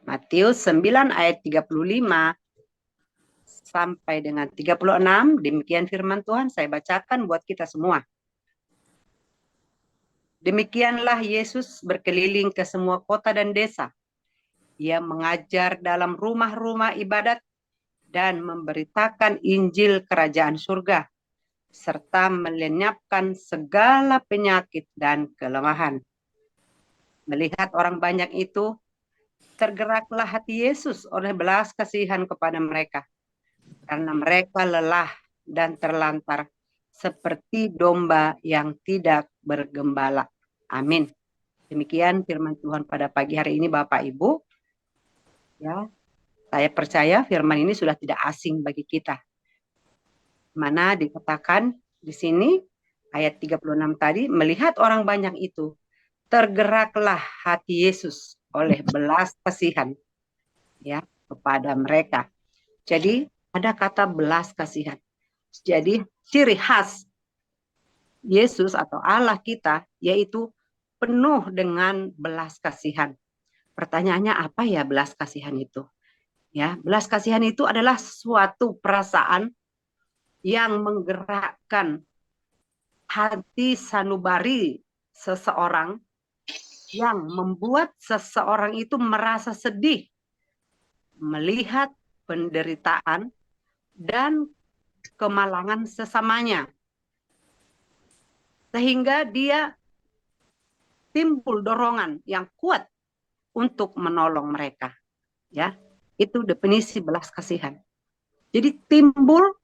Matius 9 ayat 35 sampai dengan 36, demikian firman Tuhan, saya bacakan buat kita semua. Demikianlah Yesus berkeliling ke semua kota dan desa. Ia mengajar dalam rumah-rumah ibadat dan memberitakan Injil kerajaan surga, serta melenyapkan segala penyakit dan kelemahan. Melihat orang banyak itu, tergeraklah hati Yesus oleh belas kasihan kepada mereka, karena mereka lelah dan terlantar seperti domba yang tidak bergembala. Amin. Demikian firman Tuhan pada pagi hari ini, Bapak Ibu. Ya, saya percaya firman ini sudah tidak asing bagi kita. Mana dikatakan di sini ayat 36 tadi, melihat orang banyak itu, tergeraklah hati Yesus oleh belas kasihan ya kepada mereka. Jadi ada kata belas kasihan. Jadi ciri khas Yesus atau Allah kita yaitu penuh dengan belas kasihan. Pertanyaannya apa ya belas kasihan itu? Ya, belas kasihan itu adalah suatu perasaan yang menggerakkan hati sanubari seseorang, yang membuat seseorang itu merasa sedih melihat penderitaan dan kemalangan sesamanya, sehingga dia timbul dorongan yang kuat untuk menolong mereka. Ya, itu definisi belas kasihan. Jadi timbul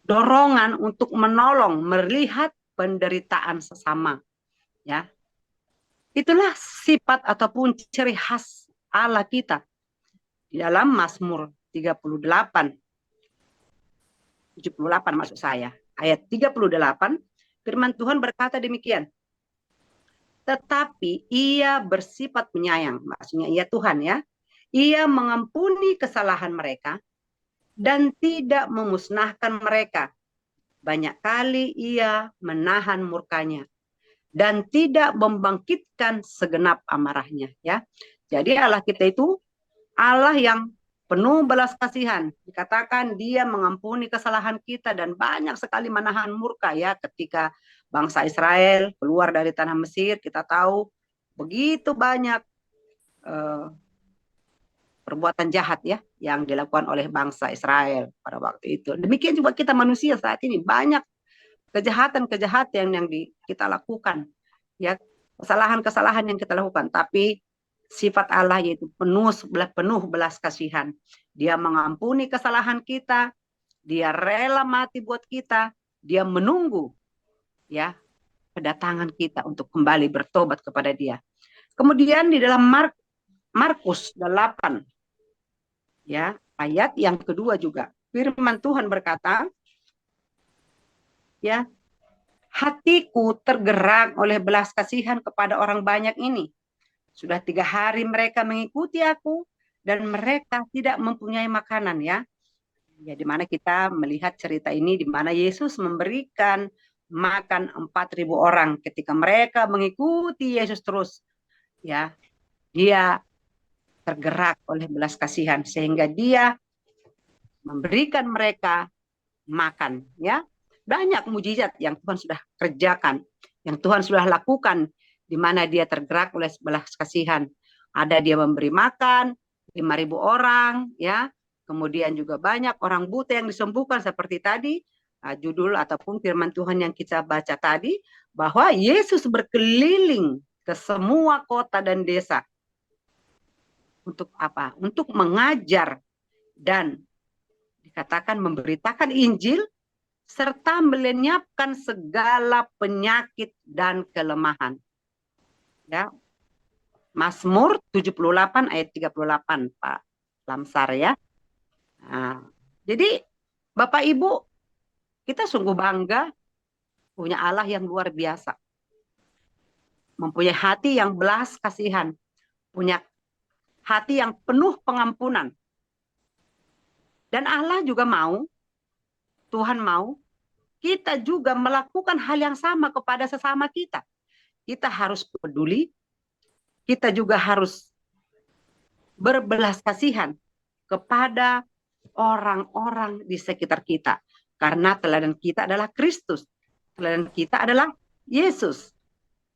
dorongan untuk menolong, melihat penderitaan sesama. Ya, itulah sifat ataupun ciri khas Allah kita. Di dalam Mazmur 38, 78 maksud saya, ayat 38, firman Tuhan berkata demikian. Tetapi ia bersifat penyayang, maksudnya ia Tuhan ya. Ia mengampuni kesalahan mereka dan tidak memusnahkan mereka. Banyak kali ia menahan murkanya dan tidak membangkitkan segenap amarahnya ya. Jadi Allah kita itu Allah yang penuh belas kasihan. Dikatakan dia mengampuni kesalahan kita dan banyak sekali menahan murka ya ketika bangsa Israel keluar dari tanah Mesir. Kita tahu begitu banyak perbuatan jahat ya yang dilakukan oleh bangsa Israel pada waktu itu. Demikian juga kita manusia saat ini banyak kejahatan-kejahatan yang kita lakukan ya, kesalahan-kesalahan yang kita lakukan, tapi sifat Allah yaitu penuh belas kasihan. Dia mengampuni kesalahan kita, dia rela mati buat kita, dia menunggu ya kedatangan kita untuk kembali bertobat kepada dia. Kemudian di dalam Markus 8 ya, ayat yang kedua juga firman Tuhan berkata ya, hatiku tergerak oleh belas kasihan kepada orang banyak ini. Sudah 3 hari mereka mengikuti aku dan mereka tidak mempunyai makanan ya. Ya, di mana kita melihat cerita ini di mana Yesus memberikan makan 4.000 orang ketika mereka mengikuti Yesus terus. Ya, dia tergerak oleh belas kasihan sehingga dia memberikan mereka makan ya. Banyak mujizat yang Tuhan sudah kerjakan, yang Tuhan sudah lakukan, di mana dia tergerak oleh belas kasihan. Ada dia memberi makan 5.000 orang, ya. Kemudian juga banyak orang buta yang disembuhkan seperti tadi judul ataupun firman Tuhan yang kita baca tadi, bahwa Yesus berkeliling ke semua kota dan desa. Untuk apa? Untuk mengajar dan dikatakan memberitakan Injil serta melenyapkan segala penyakit dan kelemahan. Ya. Mazmur 78 ayat 38, Pak Lamsar ya. Nah, jadi Bapak Ibu, kita sungguh bangga punya Allah yang luar biasa. Mempunyai hati yang belas kasihan, punya hati yang penuh pengampunan. Dan Allah juga mau, Tuhan mau, kita juga melakukan hal yang sama kepada sesama kita. Kita harus peduli, kita juga harus berbelas kasihan kepada orang-orang di sekitar kita. Karena teladan kita adalah Kristus. Teladan kita adalah Yesus.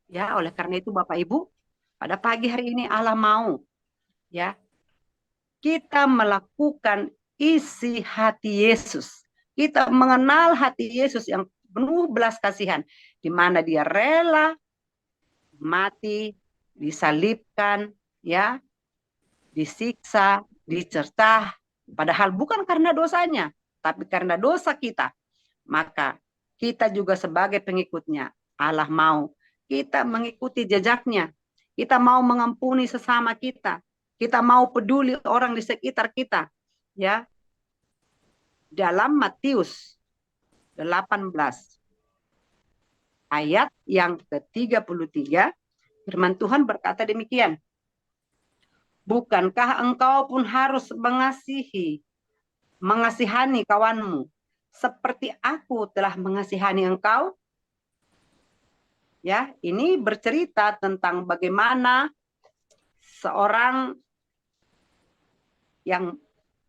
Ya, oleh karena itu Bapak Ibu, pada pagi hari ini Allah mau ya kita melakukan isi hati Yesus. Kita mengenal hati Yesus yang penuh belas kasihan, di mana dia rela mati, disalibkan, ya, disiksa, dicercah, padahal bukan karena dosanya, tapi karena dosa kita. Maka kita juga sebagai pengikutnya, Allah mau kita mengikuti jejaknya. Kita mau mengampuni sesama kita. Kita mau peduli orang di sekitar kita. Ya, dalam Matius 18 ayat yang ke-33, firman Tuhan berkata demikian. Bukankah engkau pun harus mengasihani kawanmu seperti aku telah mengasihani engkau? Ya, ini bercerita tentang bagaimana seorang yang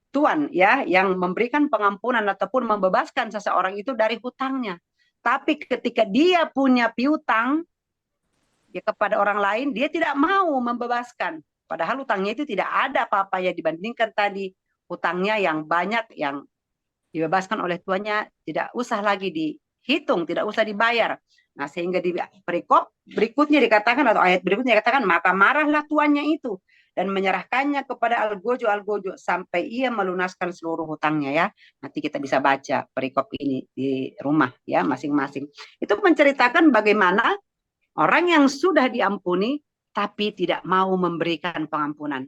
Tuhan ya yang memberikan pengampunan ataupun membebaskan seseorang itu dari hutangnya. Tapi ketika dia punya piutang ya kepada orang lain, dia tidak mau membebaskan. Padahal hutangnya itu tidak ada apa-apa ya dibandingkan tadi hutangnya yang banyak yang dibebaskan oleh tuannya, tidak usah lagi dihitung, tidak usah dibayar. Nah, sehingga di perikop berikutnya dikatakan atau ayat berikutnya dikatakan, maka marahlah tuannya itu dan menyerahkannya kepada algojo sampai ia melunaskan seluruh hutangnya ya. Nanti kita bisa baca perikop ini di rumah ya masing-masing. Itu menceritakan bagaimana orang yang sudah diampuni tapi tidak mau memberikan pengampunan.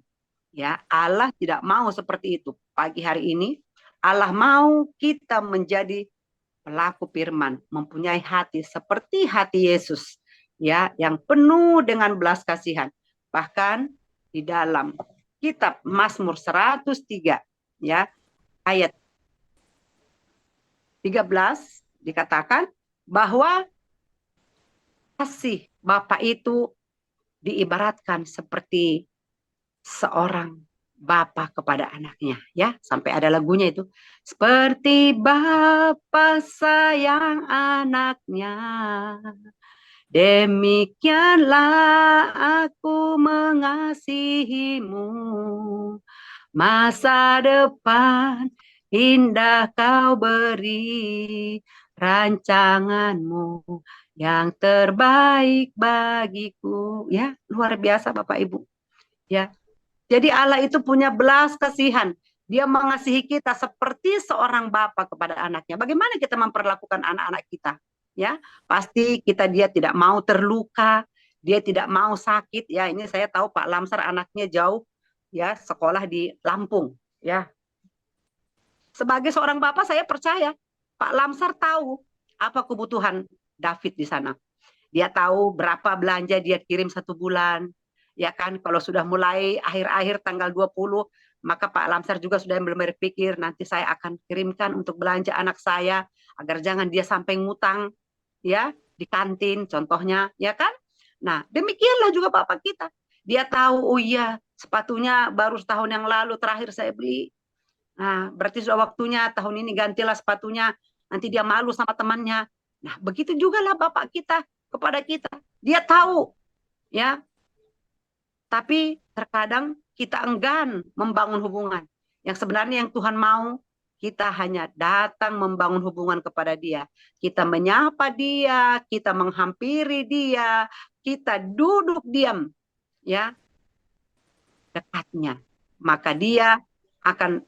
Ya, Allah tidak mau seperti itu. Pagi hari ini Allah mau kita menjadi pelaku firman, mempunyai hati seperti hati Yesus, ya, yang penuh dengan belas kasihan. Bahkan di dalam kitab Mazmur 103, ya, ayat 13 dikatakan bahwa kasih Bapa itu diibaratkan seperti seorang bapa kepada anaknya ya sampai ada lagunya itu seperti bapa sayang anaknya demikianlah aku mengasihimu masa depan indah kau beri rancanganmu yang terbaik bagiku ya luar biasa Bapak Ibu ya. Jadi Allah itu punya belas kasihan. Dia mengasihi kita seperti seorang bapa kepada anaknya. Bagaimana kita memperlakukan anak-anak kita? Ya, pasti dia tidak mau terluka, dia tidak mau sakit. Ya, ini saya tahu Pak Lamsar anaknya jauh, ya sekolah di Lampung. Ya, sebagai seorang bapak saya percaya Pak Lamsar tahu apa kebutuhan David di sana. Dia tahu berapa belanja dia kirim satu bulan. Ya kan, kalau sudah mulai akhir-akhir tanggal 20, maka Pak Lamsar juga sudah berpikir nanti saya akan kirimkan untuk belanja anak saya agar jangan dia sampai ngutang ya di kantin contohnya, ya kan? Nah, demikianlah juga Bapak kita. Dia tahu, oh iya, sepatunya baru setahun yang lalu terakhir saya beli. Nah, berarti sudah waktunya tahun ini gantilah sepatunya. Nanti dia malu sama temannya. Nah, begitu juga lah Bapak kita kepada kita. Dia tahu, ya. Tapi terkadang kita enggan membangun hubungan. Yang sebenarnya yang Tuhan mau, kita hanya datang membangun hubungan kepada Dia. Kita menyapa Dia, kita menghampiri Dia, kita duduk diam, ya, dekatnya. Maka Dia akan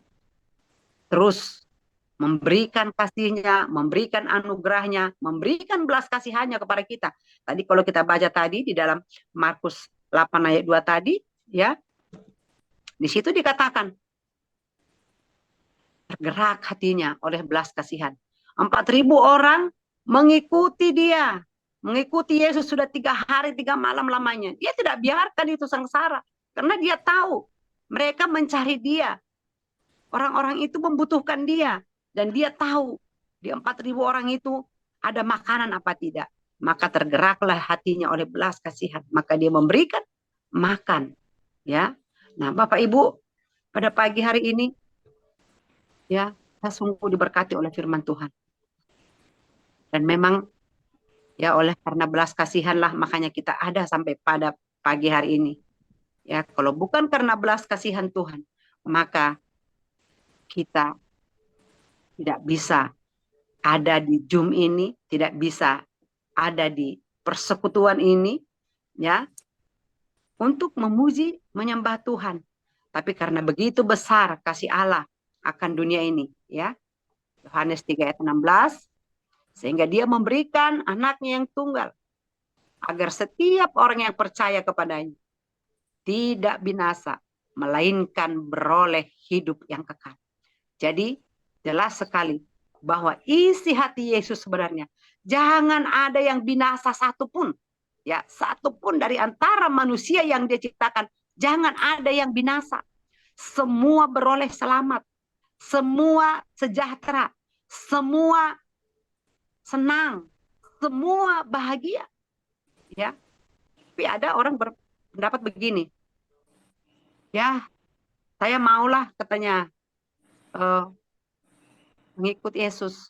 terus memberikan kasihnya, memberikan anugerahnya, memberikan belas kasihannya kepada kita. Tadi kalau kita baca tadi di dalam Markus 8 ayat 2 tadi, ya, di situ dikatakan, tergerak hatinya oleh belas kasihan. 4.000 orang mengikuti dia, mengikuti Yesus sudah 3 hari 3 malam lamanya. Dia tidak biarkan itu sengsara, karena dia tahu mereka mencari dia. Orang-orang itu membutuhkan dia. Dan dia tahu di 4.000 orang itu ada makanan apa tidak. Maka tergeraklah hatinya oleh belas kasihan. Maka dia memberikan makan. Ya, Nah, Bapak Ibu, pada pagi hari ini, ya, kita sungguh diberkati oleh firman Tuhan. Dan memang, ya, oleh karena belas kasihanlah makanya kita ada sampai pada pagi hari ini. Ya, kalau bukan karena belas kasihan Tuhan, maka kita tidak bisa ada di Zoom ini, tidak bisa ada di persekutuan ini, ya, untuk memuji, menyembah Tuhan. Tapi karena begitu besar kasih Allah akan dunia ini, ya. Yohanes 3 ayat 16, sehingga dia memberikan anaknya yang tunggal, agar setiap orang yang percaya kepadanya tidak binasa, melainkan beroleh hidup yang kekal. Jadi jelas sekali bahwa isi hati Yesus sebenarnya, jangan ada yang binasa satupun, ya, satupun dari antara manusia yang dia ciptakan, jangan ada yang binasa. Semua beroleh selamat, semua sejahtera, semua senang, semua bahagia, ya. Tapi ada orang berpendapat begini, ya, saya maulah katanya mengikut Yesus,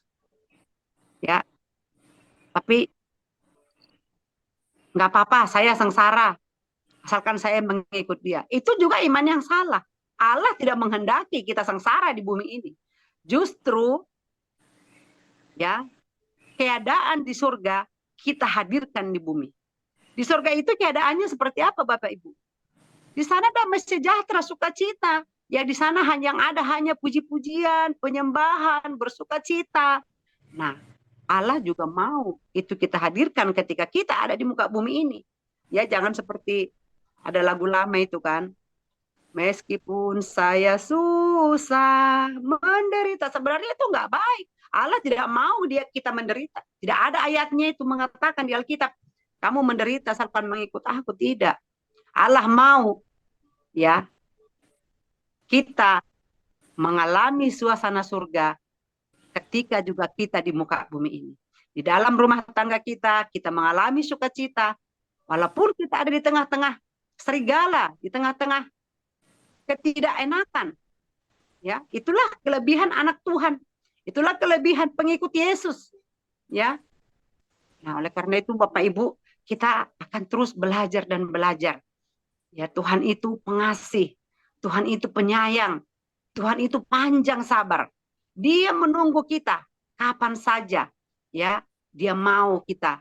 ya, tapi nggak apa-apa, saya sengsara, asalkan saya mengikut dia. Itu juga iman yang salah. Allah tidak menghendaki kita sengsara di bumi ini. Justru, ya, keadaan di surga kita hadirkan di bumi. Di surga itu keadaannya seperti apa, Bapak Ibu? Di sana damai sejahtera, sukacita. Ya, di sana yang ada hanya puji-pujian, penyembahan, bersukacita. Nah, Allah juga mau itu kita hadirkan ketika kita ada di muka bumi ini. Ya, jangan seperti ada lagu lama itu kan. Meskipun saya susah, menderita. Sebenarnya itu nggak baik. Allah tidak mau kita menderita. Tidak ada ayatnya itu mengatakan di Alkitab, kamu menderita asalkan mengikut aku. Tidak. Allah mau, ya, kita mengalami suasana surga ketika juga kita di muka bumi ini. Di dalam rumah tangga kita, kita mengalami sukacita. Walaupun kita ada di tengah-tengah serigala, di tengah-tengah ketidakenakan. Ya, itulah kelebihan anak Tuhan. Itulah kelebihan pengikut Yesus. Ya. Nah, oleh karena itu Bapak Ibu, kita akan terus belajar dan belajar. Ya, Tuhan itu pengasih. Tuhan itu penyayang. Tuhan itu panjang sabar. Dia menunggu kita kapan saja, ya. Dia mau kita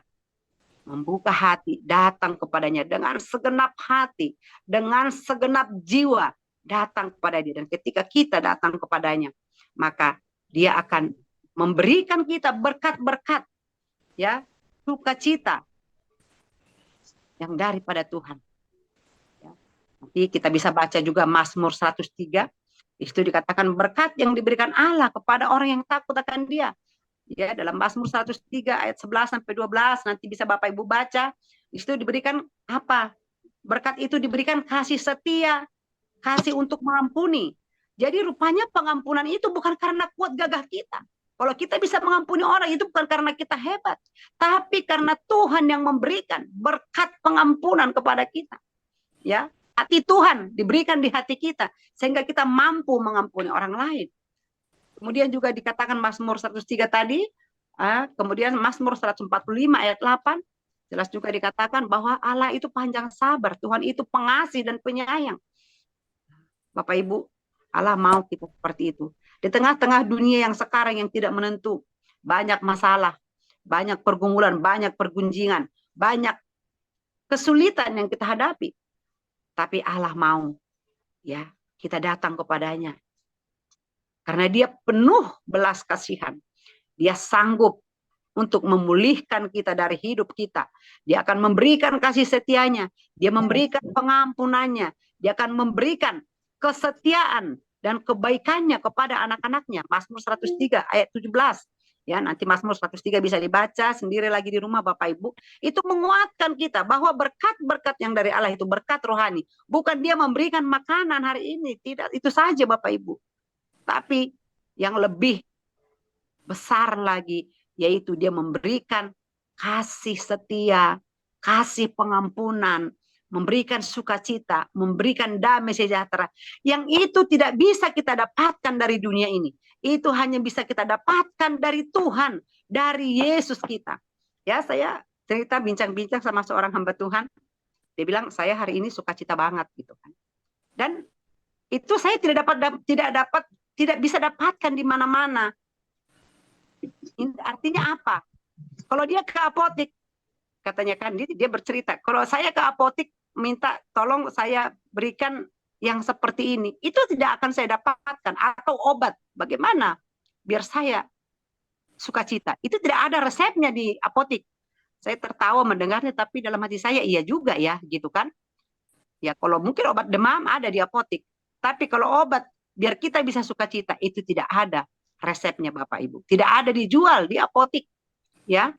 membuka hati, datang kepadanya dengan segenap hati, dengan segenap jiwa, datang kepada dia. Dan ketika kita datang kepadanya, maka dia akan memberikan kita berkat-berkat, ya, sukacita yang daripada Tuhan. Ya. Nanti kita bisa baca juga Mazmur 103, itu dikatakan berkat yang diberikan Allah kepada orang yang takut akan dia. Ya, dalam Mazmur 103 ayat 11 sampai 12 nanti bisa Bapak Ibu baca. Itu diberikan apa? Berkat itu diberikan kasih setia, kasih untuk mengampuni. Jadi rupanya pengampunan itu bukan karena kuat gagah kita. Kalau kita bisa mengampuni orang itu bukan karena kita hebat, tapi karena Tuhan yang memberikan berkat pengampunan kepada kita. Ya, hati Tuhan diberikan di hati kita sehingga kita mampu mengampuni orang lain. Kemudian juga dikatakan Mazmur 103 tadi, kemudian Mazmur 145 ayat 8, jelas juga dikatakan bahwa Allah itu panjang sabar, Tuhan itu pengasih dan penyayang. Bapak Ibu, Allah mau kita seperti itu. Di tengah-tengah dunia yang sekarang yang tidak menentu, banyak masalah, banyak pergumulan, banyak pergunjingan, banyak kesulitan yang kita hadapi. Tapi Allah mau, ya, kita datang kepadanya. Karena dia penuh belas kasihan. Dia sanggup untuk memulihkan kita dari hidup kita. Dia akan memberikan kasih setianya. Dia memberikan pengampunannya. Dia akan memberikan kesetiaan dan kebaikannya kepada anak-anaknya. Mazmur 103 ayat 17. Ya, nanti Mazmur 103 bisa dibaca sendiri lagi di rumah Bapak Ibu. Itu menguatkan kita bahwa berkat-berkat yang dari Allah itu berkat rohani. Bukan dia memberikan makanan hari ini. Tidak, itu saja Bapak Ibu. Tapi yang lebih besar lagi, yaitu dia memberikan kasih setia, kasih pengampunan, memberikan sukacita, memberikan damai sejahtera. Yang itu tidak bisa kita dapatkan dari dunia ini. Itu hanya bisa kita dapatkan dari Tuhan, dari Yesus kita. Ya, saya cerita bincang-bincang sama seorang hamba Tuhan. Dia bilang, saya hari ini sukacita banget gitu kan. Dan itu saya tidak bisa dapatkan di mana-mana. Artinya apa? Kalau dia ke apotik, katanya kan dia bercerita, kalau saya ke apotik minta tolong saya berikan yang seperti ini, itu tidak akan saya dapatkan. Atau obat, bagaimana biar saya sukacita? Itu tidak ada resepnya di apotik. Saya tertawa mendengarnya, tapi dalam hati saya iya juga ya, gitu kan? Ya kalau mungkin obat demam ada di apotik, tapi kalau obat biar kita bisa sukacita itu tidak ada resepnya Bapak Ibu, tidak ada dijual di apotik, ya.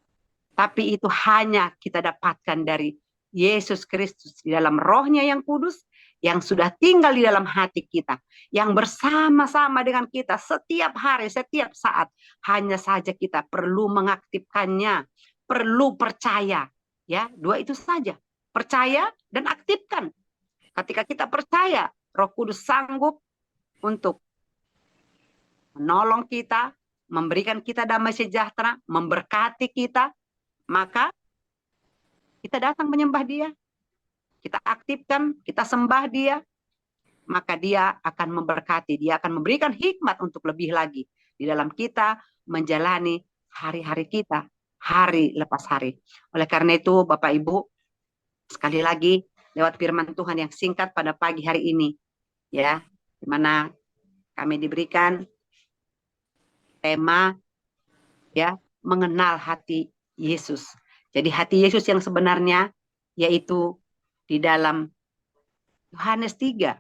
Tapi itu hanya kita dapatkan dari Yesus Kristus di dalam rohnya yang kudus, yang sudah tinggal di dalam hati kita, yang bersama-sama dengan kita setiap hari, setiap saat. Hanya saja kita perlu mengaktifkannya, perlu percaya. Ya, dua itu saja. Percaya dan aktifkan. Ketika kita percaya, Roh Kudus sanggup untuk menolong kita, memberikan kita damai sejahtera, memberkati kita, maka kita datang menyembah dia, kita aktifkan, kita sembah dia, maka dia akan memberkati, dia akan memberikan hikmat untuk lebih lagi di dalam kita menjalani hari-hari kita, hari lepas hari. Oleh karena itu, Bapak Ibu, sekali lagi lewat firman Tuhan yang singkat pada pagi hari ini, ya, di mana kami diberikan tema, ya, mengenal hati Yesus. Jadi hati Yesus yang sebenarnya yaitu di dalam Yohanes 3,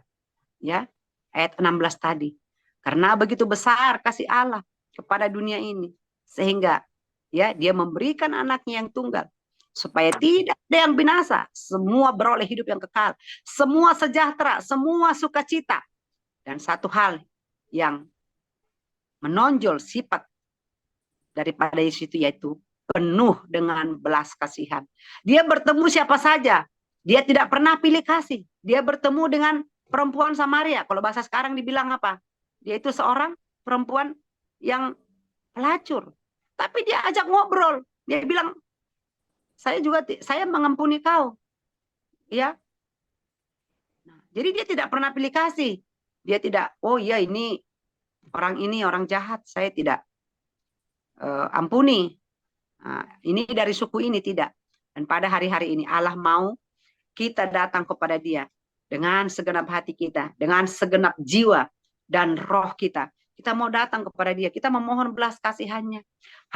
ya, ayat 16 tadi. Karena begitu besar kasih Allah kepada dunia ini, sehingga ya dia memberikan anaknya yang tunggal supaya tidak ada yang binasa, semua beroleh hidup yang kekal, semua sejahtera, semua sukacita. Dan satu hal yang menonjol sifat daripada Yesus itu yaitu penuh dengan belas kasihan. Dia bertemu siapa saja, dia tidak pernah pilih kasih. Dia bertemu dengan perempuan Samaria, kalau bahasa sekarang dibilang apa? Dia itu seorang perempuan yang pelacur, tapi dia ajak ngobrol. Dia bilang, saya mengampuni kau, ya. Nah, jadi dia tidak pernah pilih kasih. Dia tidak, oh iya ini orang jahat, saya tidak ampuni. Nah, ini dari suku ini, tidak. Dan pada hari-hari ini Allah mau kita datang kepada dia dengan segenap hati kita, dengan segenap jiwa dan roh kita. Kita mau datang kepada dia, kita memohon belas kasihannya.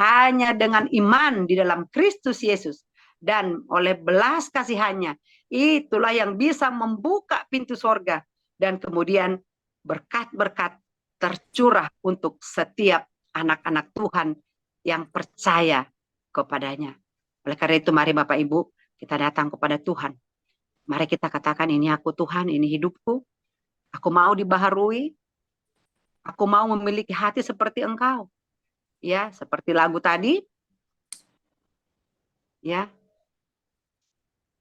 Hanya dengan iman di dalam Kristus Yesus dan oleh belas kasihannya, itulah yang bisa membuka pintu sorga. Dan kemudian berkat-berkat tercurah untuk setiap anak-anak Tuhan yang percaya kepadanya. Oleh karena itu mari Bapak Ibu kita datang kepada Tuhan. Mari kita katakan, ini aku Tuhan, ini hidupku. Aku mau dibaharui. Aku mau memiliki hati seperti Engkau. Ya, seperti lagu tadi. Ya.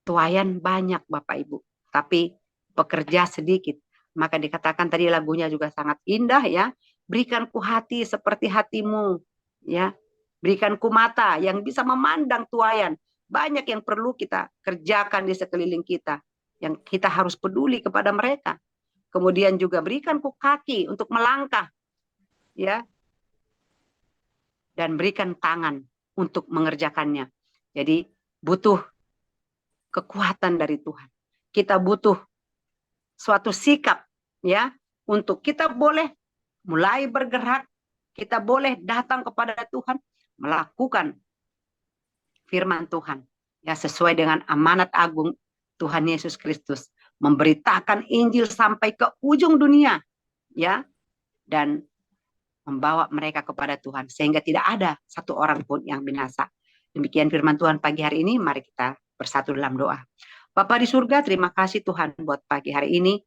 Tuayan banyak Bapak Ibu, tapi pekerja sedikit. Maka dikatakan tadi lagunya juga sangat indah ya. Berikanku hati seperti hatimu. Ya. Berikanku mata yang bisa memandang tuayan. Banyak yang perlu kita kerjakan di sekeliling kita, yang kita harus peduli kepada mereka. Kemudian juga berikanku kaki untuk melangkah, ya, dan berikan tangan untuk mengerjakannya. Jadi butuh kekuatan dari Tuhan. Kita butuh suatu sikap, ya, untuk kita boleh mulai bergerak, kita boleh datang kepada Tuhan, melakukan firman Tuhan, ya, sesuai dengan amanat agung Tuhan Yesus Kristus, memberitakan Injil sampai ke ujung dunia, ya, dan membawa mereka kepada Tuhan sehingga tidak ada satu orang pun yang binasa. Demikian firman Tuhan pagi hari ini. Mari kita bersatu dalam doa. Bapa di surga, terima kasih Tuhan buat pagi hari ini,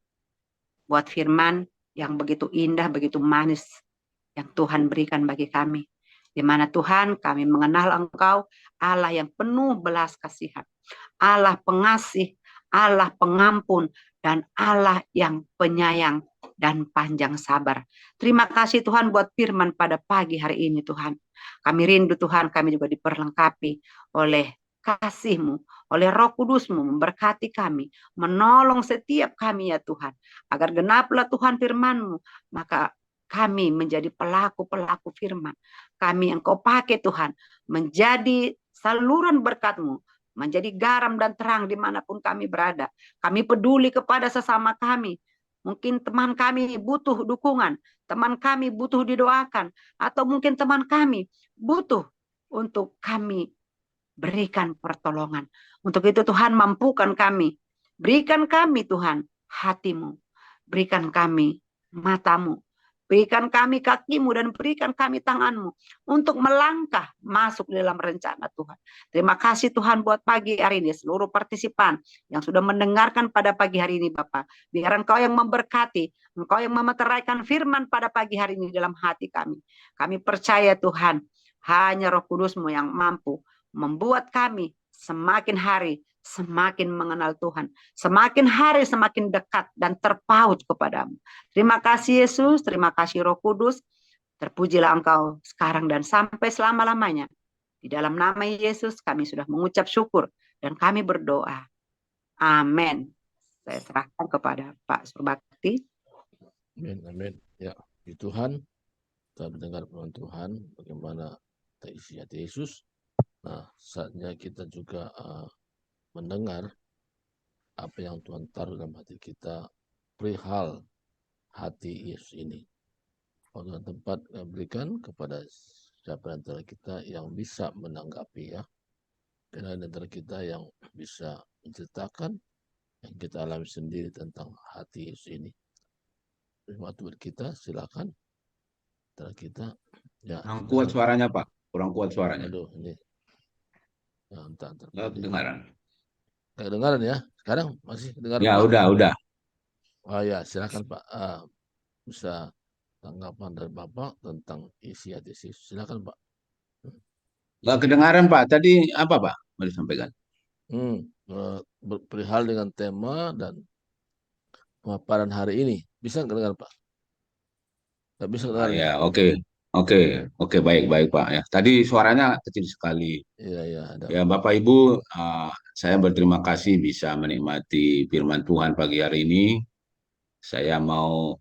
buat firman yang begitu indah, begitu manis yang Tuhan berikan bagi kami. Di mana Tuhan kami mengenal Engkau, Allah yang penuh belas kasihan, Allah pengasih, Allah pengampun, dan Allah yang penyayang dan panjang sabar. Terima kasih Tuhan buat firman pada pagi hari ini Tuhan. Kami rindu Tuhan, kami juga diperlengkapi oleh kasih-Mu, oleh Roh Kudus-Mu memberkati kami, menolong setiap kami ya Tuhan. Agar genaplah Tuhan firman-Mu, maka kami menjadi pelaku-pelaku firman. Kami yang Kau pakai Tuhan, menjadi saluran berkat-Mu, menjadi garam dan terang dimanapun kami berada. Kami peduli kepada sesama kami. Mungkin teman kami butuh dukungan, teman kami butuh didoakan, atau mungkin teman kami butuh untuk kami berikan pertolongan. Untuk itu Tuhan mampukan kami. Berikan kami Tuhan hatimu. Berikan kami matamu. Berikan kami kakimu dan berikan kami tanganmu untuk melangkah masuk dalam rencana Tuhan. Terima kasih Tuhan buat pagi hari ini seluruh partisipan yang sudah mendengarkan pada pagi hari ini Bapak. Biar Engkau yang memberkati, Engkau yang memeteraikan firman pada pagi hari ini dalam hati kami. Kami percaya Tuhan, hanya Roh Kudus-Mu yang mampu membuat kami semakin hari semakin mengenal Tuhan. Semakin hari semakin dekat dan terpaut kepadamu. Terima kasih Yesus, terima kasih Roh Kudus. Terpujilah Engkau sekarang dan sampai selama-lamanya. Di dalam nama Yesus kami sudah mengucap syukur dan kami berdoa. Amin. Saya serahkan kepada Pak Surbakti. Amin, amin. Ya, di Tuhan, kita mendengar firman Tuhan, bagaimana kita isi hati Yesus. Nah, saatnya kita juga mendengar apa yang Tuhan taruh dalam hati kita perihal hati Yesus ini. Waktu dan tempat berikan kepada siapa antara kita yang bisa menanggapi ya. Karena antara kita yang bisa menceritakan yang kita alami sendiri tentang hati Yesus ini. Waktu buat kita silakan. Antara kita ya. Kurang kuat suaranya Pak, kurang kuat suaranya. Aduh ini. Nah, entar. Kedengaran. Kedengaran ya? Sekarang masih kedengaran? Ya, Pak? udah. Oh ya, silakan Pak. Bisa tanggapan dari Bapak tentang isi hati Yesus. Silakan Pak. Nggak kedengaran Pak. Tadi apa Pak mau disampaikan? Perihal dengan tema dan pemaparan hari ini. Bisa kedengar Pak? Nggak bisa kedengar Ya, oke, baik Pak ya. Tadi suaranya kecil sekali. Iya, ada. Ya Bapak Ibu, saya berterima kasih bisa menikmati firman Tuhan pagi hari ini. Saya mau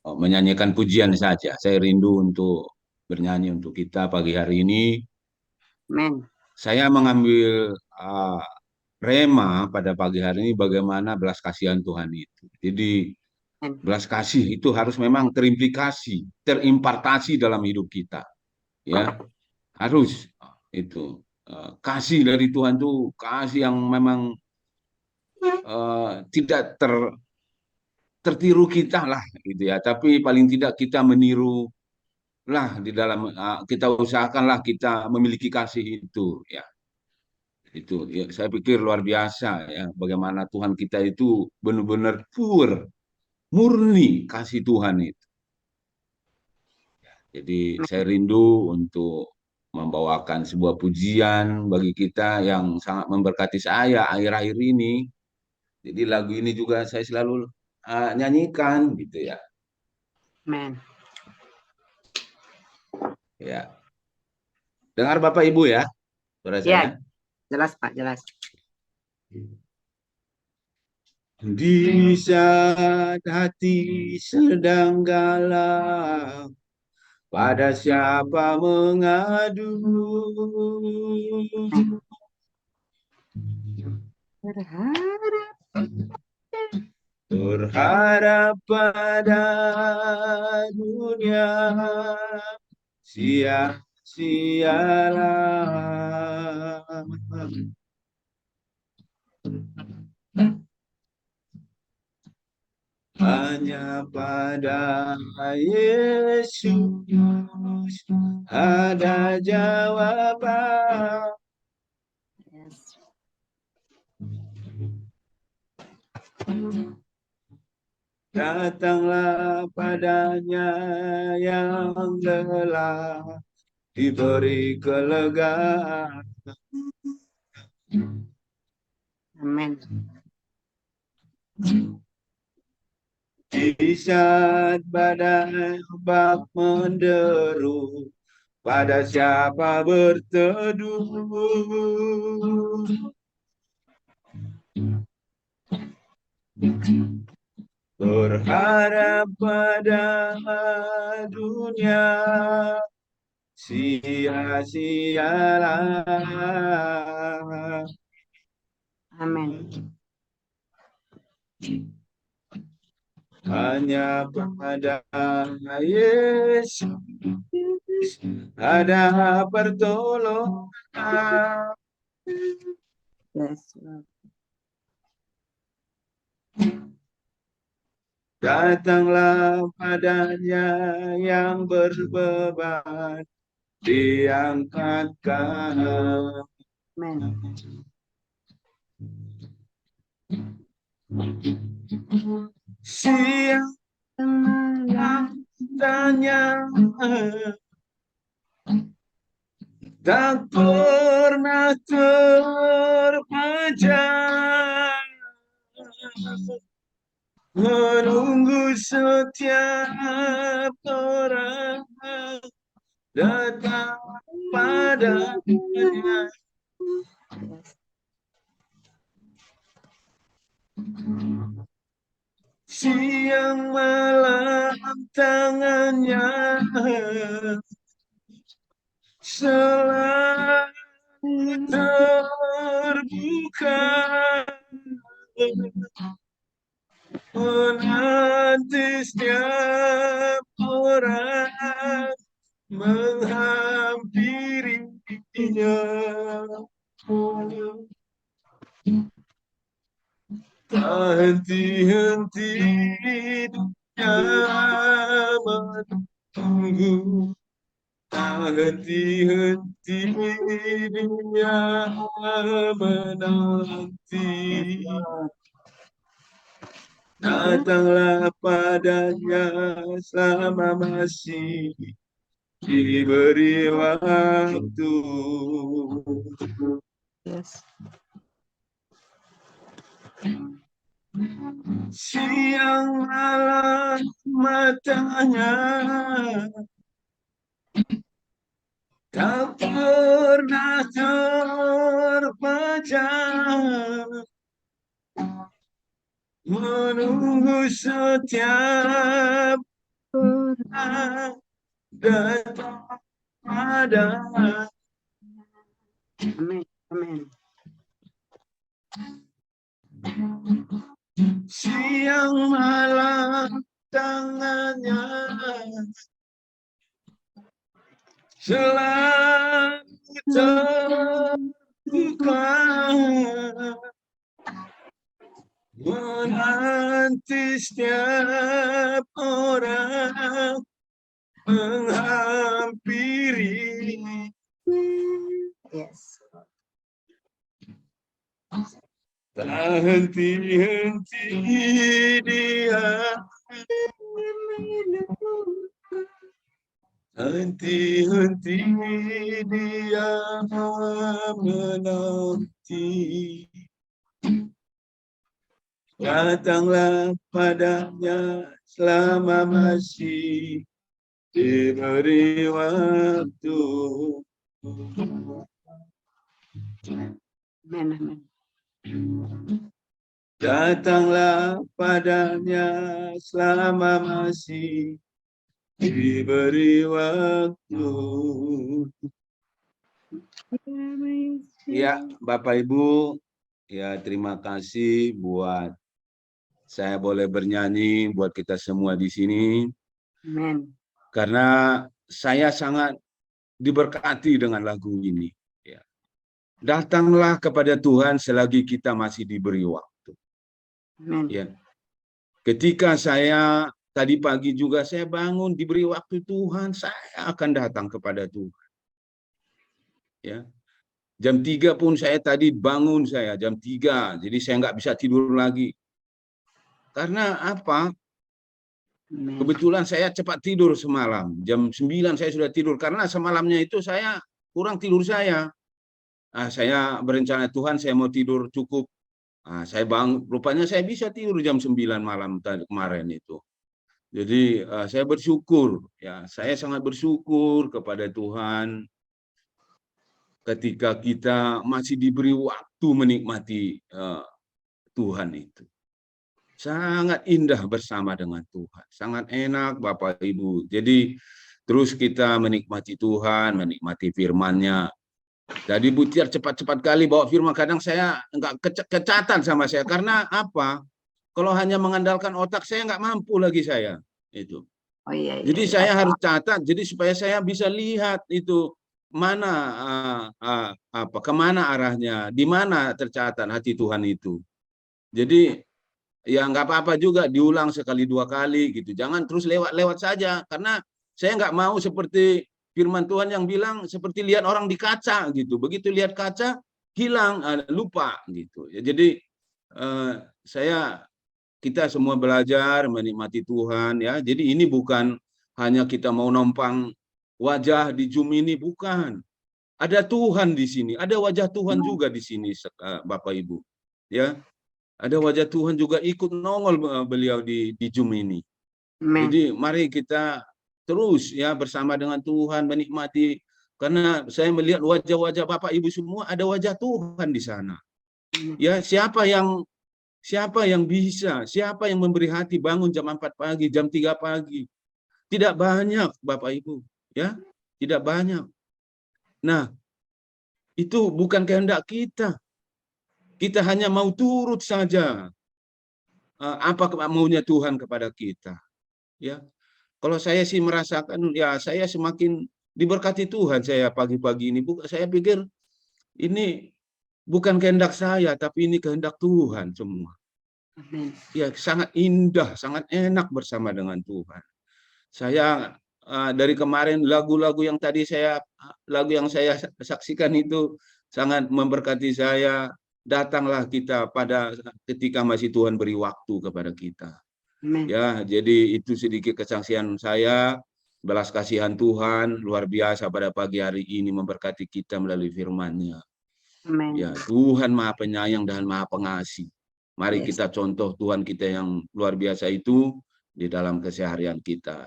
menyanyikan pujian saja. Saya rindu untuk bernyanyi untuk kita pagi hari ini. Amin. Saya mengambil rema pada pagi hari ini bagaimana belas kasihan Tuhan itu. Jadi belas kasih itu harus memang terimplikasi, terimpartasi dalam hidup kita. Ya, harus itu. Kasih dari Tuhan itu kasih yang memang tidak tertiru kita lah gitu ya, tapi paling tidak kita meniru lah di dalam kita usahakanlah kita memiliki kasih itu ya. Itu ya, saya pikir luar biasa ya bagaimana Tuhan kita itu benar-benar pure, murni kasih Tuhan itu. Jadi saya rindu untuk membawakan sebuah pujian bagi kita yang sangat memberkati saya akhir-akhir ini. Jadi lagu ini juga saya selalu nyanyikan gitu ya. Amin. Ya. Dengar Bapak Ibu ya, suara saya. Ya, jelas Pak, jelas. Di saat hati sedang galau, pada siapa mengadu? Berharap pada dunia, sia-sialah. Hanya pada Yesus ada jawaban. Datanglah padanya yang telah diberi kelegaan. Amin. Di saat badai ombak menderu, pada siapa berteduh? Berharap pada dunia, sia-sialah. Amin. Hanya pada Yesus ada pertolongan. Yes, Lord. Datanglah padanya yang berbeban, diangkatkan. Amin. Siang malam tanya, tak pernah terpejam, menunggu setiap orang datang padanya. Siang malam tangannya selalu terbuka, menanti setiap orang menghampirinya. Tak henti-henti dia menunggu, tak henti-henti dia menanti. Datanglah padanya selama masih diberi waktu. Yes. Siang malam matanya tak pernah terpejam, menunggu setiap orang datang padanya. Amin. Amin. Siang malam tangannya selalu terbuka, menanti setiap orang menghampiri. Yes. Tak henti-henti dia, henti-henti dia menanti. Datanglah padanya selama masih diberi waktu. Amin. Amin. Datanglah padanya selama masih diberi waktu. Ya, Bapak Ibu, ya terima kasih buat saya boleh bernyanyi buat kita semua di sini. Amin. Karena saya sangat diberkati dengan lagu ini. Ya. Datanglah kepada Tuhan selagi kita masih diberi waktu. Amin. Ya. Ketika saya tadi pagi juga saya bangun diberi waktu Tuhan, saya akan datang kepada Tuhan. Ya. Jam 3 pun saya tadi bangun saya jam 3, jadi saya nggak bisa tidur lagi. Karena apa? Amin. Kebetulan saya cepat tidur semalam. Jam 9 saya sudah tidur karena semalamnya itu saya kurang tidur saya. Saya berencana Tuhan saya mau tidur cukup Rupanya saya bisa tidur jam 9 malam kemarin itu. Jadi saya bersyukur, ya, saya sangat bersyukur kepada Tuhan ketika kita masih diberi waktu menikmati Tuhan itu. Sangat indah bersama dengan Tuhan, sangat enak Bapak Ibu. Jadi terus kita menikmati Tuhan, menikmati firman-Nya. Jadi Butiar cepat-cepat kali bawa firman, kadang saya enggak kecatat sama saya. Karena apa? Kalau hanya mengandalkan otak saya nggak mampu lagi saya. Itu. Oh iya, Jadi saya harus catat, jadi supaya saya bisa lihat itu mana kemana arahnya, di mana tercatat hati Tuhan itu. Jadi ya nggak apa-apa juga diulang sekali 2 kali gitu. Jangan terus lewat-lewat saja, karena saya nggak mau seperti firman Tuhan yang bilang seperti lihat orang di kaca gitu. Begitu lihat kaca hilang, lupa gitu. Ya, jadi kita semua belajar menikmati Tuhan, ya. Jadi ini bukan hanya kita mau numpang wajah di Zoom ini, bukan. Ada Tuhan di sini, ada wajah Tuhan juga di sini, Bapak Ibu. Ya. Ada wajah Tuhan juga ikut nongol beliau di Zoom ini. Amen. Jadi mari kita terus ya bersama dengan Tuhan menikmati, karena saya melihat wajah-wajah Bapak Ibu semua ada wajah Tuhan di sana. Ya, siapa yang bisa, siapa yang memberi hati bangun jam 4 pagi, jam 3 pagi? Tidak banyak Bapak Ibu, ya. Tidak banyak. Nah, itu bukan kehendak kita. Kita hanya mau turut saja apa maunya Tuhan kepada kita. Ya, kalau saya sih merasakan, ya saya semakin diberkati Tuhan saya pagi-pagi ini. Saya pikir ini bukan kehendak saya, tapi ini kehendak Tuhan semua. Ya, sangat indah, sangat enak bersama dengan Tuhan. Saya dari kemarin lagu-lagu yang saya saksikan itu sangat memberkati saya. Datanglah kita pada ketika masih Tuhan beri waktu kepada kita. Amen. Ya, jadi itu sedikit kesaksian saya. Belas kasihan Tuhan luar biasa pada pagi hari ini memberkati kita melalui firman-Nya. Amen. Ya, Tuhan Maha Penyayang dan Maha Pengasih. Mari kita contoh Tuhan kita yang luar biasa itu di dalam keseharian kita.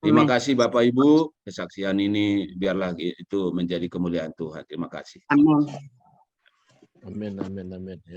Terima kasih Bapak Ibu, kesaksian ini biarlah itu menjadi kemuliaan Tuhan. Terima kasih. Amin. Amin, amin, amin. Ya.